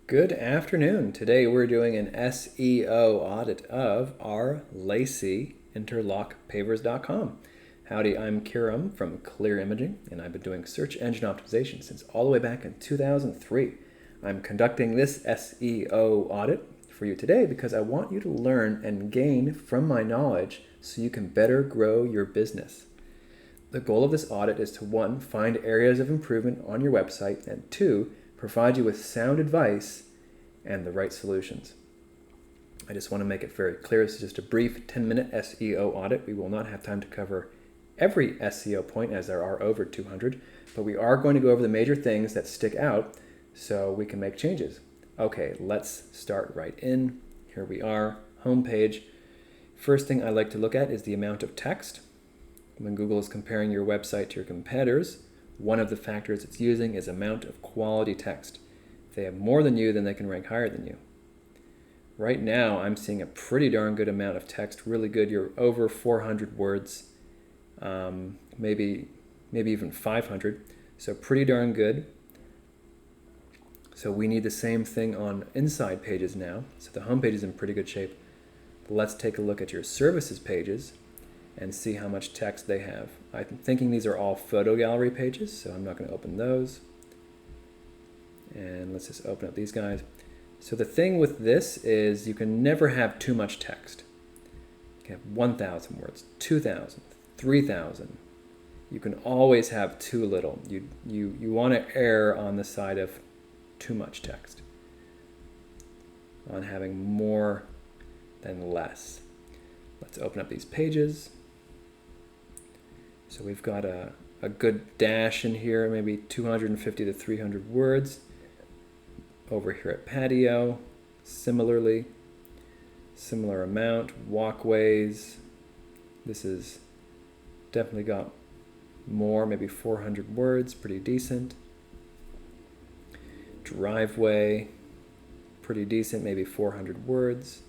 Good afternoon. Today we're doing an SEO audit of our Lacy interlockpavers.com. Howdy, I'm Kiram from Clear Imaging, and I've been doing search engine optimization since all the way back in 2003. I'm conducting this SEO audit for you today because I want you to learn and gain from my knowledge so you can better grow your business. The goal of this audit is to 1, find areas of improvement on your website, and 2, provide you with sound advice and the right solutions. I just want to make it very clear, this is just a brief 10-minute SEO audit. We will not have time to cover every SEO point as there are over 200, but we are going to go over the major things that stick out so we can make changes. Okay, let's start right in. Here we are, homepage. First thing I like to look at is the amount of text. When Google is comparing your website to your competitors, one of the factors it's using is amount of quality text. If they have more than you, then they can rank higher than you. Right now, I'm seeing a pretty darn good amount of text, really good. You're over 400 words, maybe even 500, so pretty darn good. So we need the same thing on inside pages now. So the home page is in pretty good shape. Let's take a look at your services pages and see how much text they have. I'm thinking these are all photo gallery pages, so I'm not going to open those. And let's just open up these guys. So the thing with this is you can never have too much text. You can have 1,000 words, 2,000, 3,000. You can always have too little. You want to err on the side of too much text, on having more than less. Let's open up these pages. So we've got a good dash in here, maybe 250 to 300 words. Over here at patio, similarly, similar amount. Walkways, this is definitely got more, maybe 400 words, pretty decent. Driveway, pretty decent, maybe 400 words.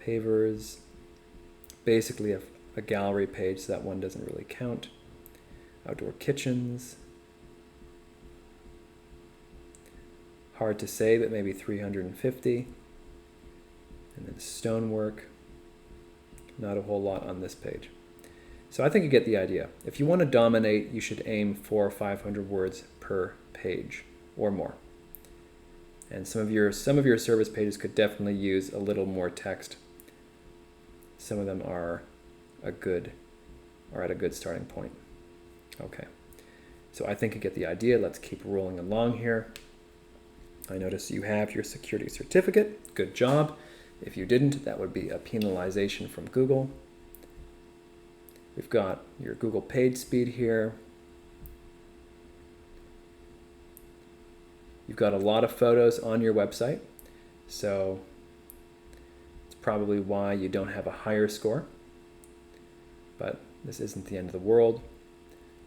Pavers, basically a gallery page, so that one doesn't really count. Outdoor kitchens, hard to say, but maybe 350. And then stonework, not a whole lot on this page. So I think you get the idea. If you want to dominate, you should aim for 500 words per page or more. And some of your service pages could definitely use a little more text. Some of them are at a good starting point. Okay, so I think you get the idea. Let's keep rolling along here. I notice you have your security certificate. Good job. If you didn't, that would be a penalization from Google. We've got your Google page speed here. You've got a lot of photos on your website, so it's probably why you don't have a higher score. But this isn't the end of the world.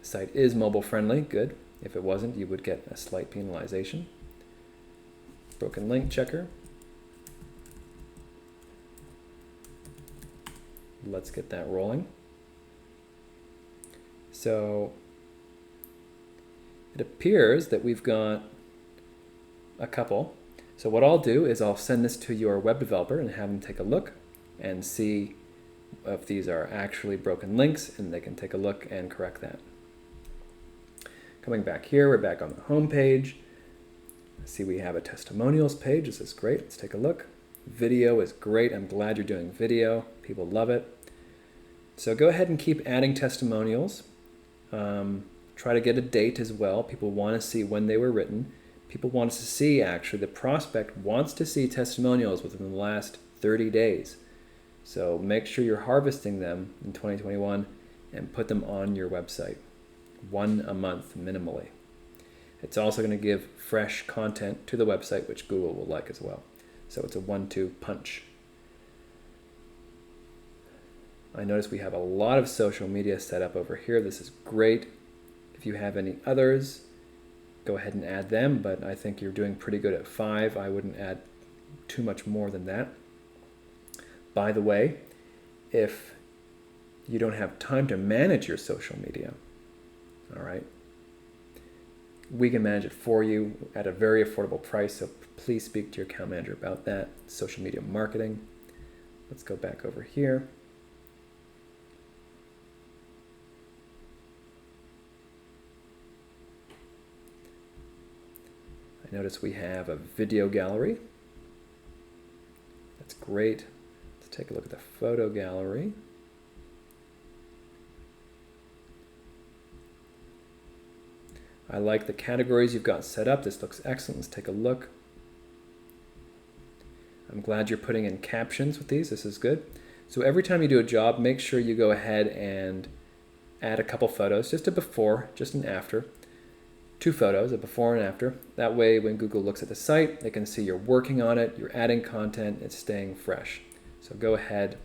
The site is mobile friendly, good. If it wasn't, you would get a slight penalization. Broken link checker. Let's get that rolling. So it appears that we've got a couple. So what I'll do is I'll send this to your web developer and have them take a look and see if these are actually broken links, and they can take a look and correct that. Coming back here, we're back on the home page. See, we have a testimonials page. This is great. Let's take a look. Video is great. I'm glad you're doing video. People love it. So go ahead and keep adding testimonials. Try to get a date as well. People want to see when they were written. People want to see, actually, the prospect wants to see testimonials within the last 30 days. So make sure you're harvesting them in 2021 and put them on your website. 1 a month minimally. It's also going to give fresh content to the website, which Google will like as well. So it's a 1-2 punch. I notice we have a lot of social media set up over here. This is great. If you have any others, go ahead and add them, but I think you're doing pretty good at 5. I wouldn't add too much more than that. By the way, if you don't have time to manage your social media, all right, We can manage it for you at a very affordable price, so please speak to your account manager about that. Social media marketing. Let's go back over here. I notice we have a video gallery. That's great. Let's take a look at the photo gallery. I like the categories you've got set up. This looks excellent. Let's take a look. I'm glad you're putting in captions with these. This is good. So every time you do a job, make sure you go ahead and add a couple photos, just a before, just an after. 2 photos, a before and after. That way, when Google looks at the site, they can see you're working on it, you're adding content, it's staying fresh. So go ahead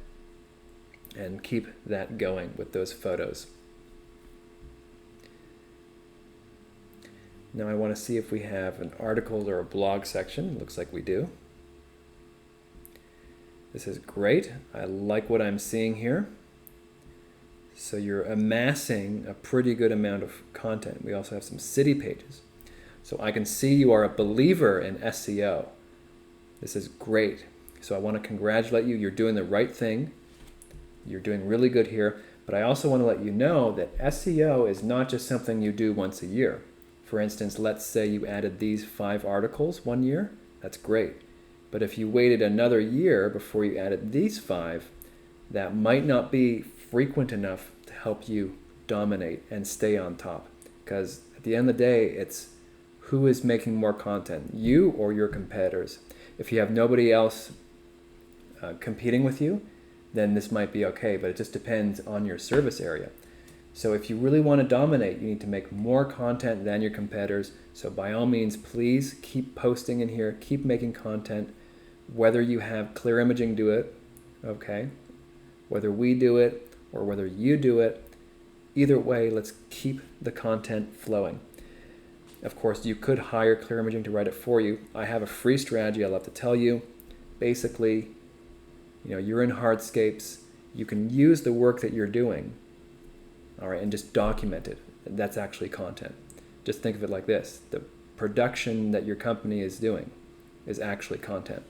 and keep that going with those photos. Now I want to see if we have an article or a blog section. Looks like we do. This is great. I like what I'm seeing here. So you're amassing a pretty good amount of content. We also have some city pages. So I can see you are a believer in SEO. This is great. So I want to congratulate you. You're doing the right thing. You're doing really good here. But I also want to let you know that SEO is not just something you do once a year. For instance, let's say you added these 5 articles one year. That's great. But if you waited another year before you added these 5, that might not be frequent enough to help you dominate and stay on top. Because at the end of the day, it's who is making more content, you or your competitors. If you have nobody else competing with you, then this might be okay, but it just depends on your service area. So if you really want to dominate, you need to make more content than your competitors. So by all means, please keep posting in here, keep making content, whether you have Clear Imaging do it, okay, whether we do it or whether you do it, either way, let's keep the content flowing. Of course, you could hire Clear Imaging to write it for you. I have a free strategy I love to tell you. Basically, you're in hardscapes. You can use the work that you're doing, all right, and just document it. That's actually content. Just think of it like this. The production that your company is doing is actually content.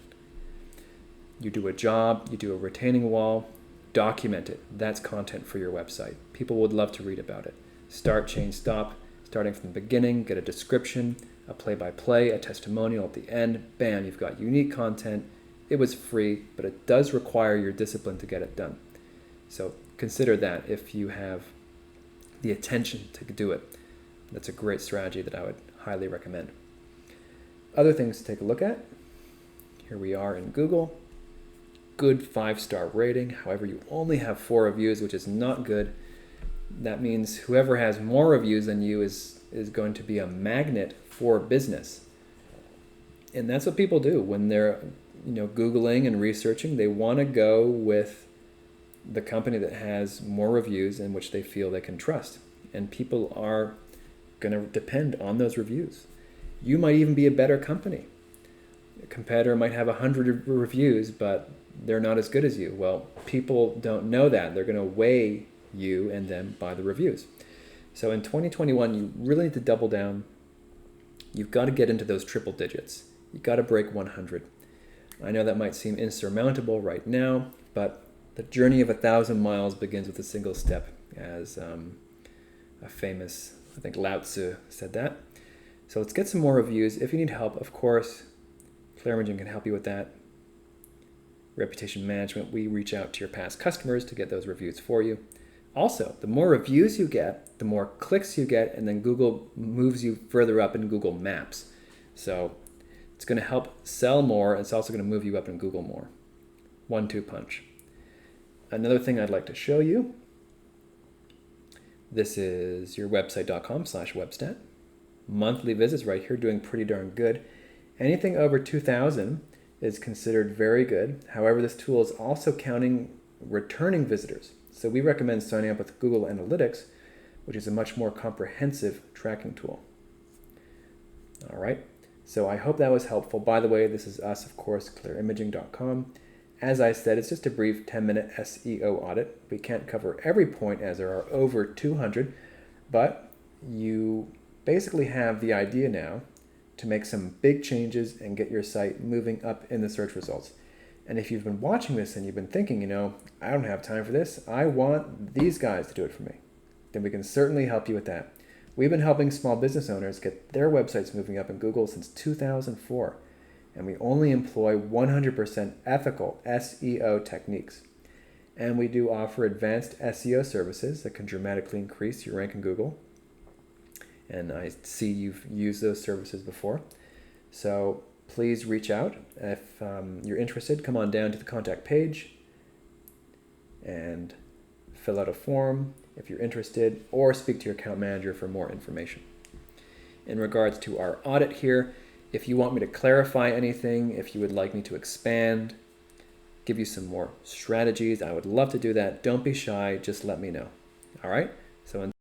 You do a job, you do a retaining wall, document it. That's content for your website. People would love to read about it. Start, change, stop. Starting from the beginning, get a description, a play-by-play, a testimonial at the end. Bam, you've got unique content. It was free, but it does require your discipline to get it done. So consider that if you have the attention to do it. That's a great strategy that I would highly recommend. Other things to take a look at. Here we are in Google. Good 5-star rating. However, you only have 4 reviews, which is not good. That means whoever has more reviews than you is going to be a magnet for business. And that's what people do when they're Googling and researching. They want to go with the company that has more reviews and which they feel they can trust. And people are going to depend on those reviews. You might even be a better company. A competitor might have 100 reviews, but they're not as good as you. Well, people don't know that. They're going to weigh you and them by the reviews. So in 2021, you really need to double down. You've got to get into those triple digits. You've got to break 100. I know that might seem insurmountable right now, but the journey of 1,000 miles begins with a single step, as a famous, I think Lao Tzu said that. So let's get some more reviews. If you need help, of course, Clear Imaging can help you with that. Reputation management, we reach out to your past customers to get those reviews for you. Also, the more reviews you get, the more clicks you get, and then Google moves you further up in Google Maps. So it's going to help sell more. It's also going to move you up in Google more. 1-2 punch. Another thing I'd like to show you. This is your website.com/webstat. Monthly visits right here, doing pretty darn good. Anything over 2,000 is considered very good. However, this tool is also counting returning visitors. So we recommend signing up with Google Analytics, which is a much more comprehensive tracking tool. All right, so I hope that was helpful. By the way, this is us, of course, clearimaging.com. As I said, it's just a brief 10-minute SEO audit. We can't cover every point as there are over 200, but you basically have the idea now to make some big changes and get your site moving up in the search results. And if you've been watching this and you've been thinking, I don't have time for this, I want these guys to do it for me, then we can certainly help you with that. We've been helping small business owners get their websites moving up in Google since 2004, and we only employ 100% ethical SEO techniques. And we do offer advanced SEO services that can dramatically increase your rank in Google. And I see you've used those services before. So please reach out. If you're interested, come on down to the contact page and fill out a form if you're interested, or speak to your account manager for more information. In regards to our audit here, if you want me to clarify anything, if you would like me to expand, give you some more strategies, I would love to do that. Don't be shy, just let me know. All right? So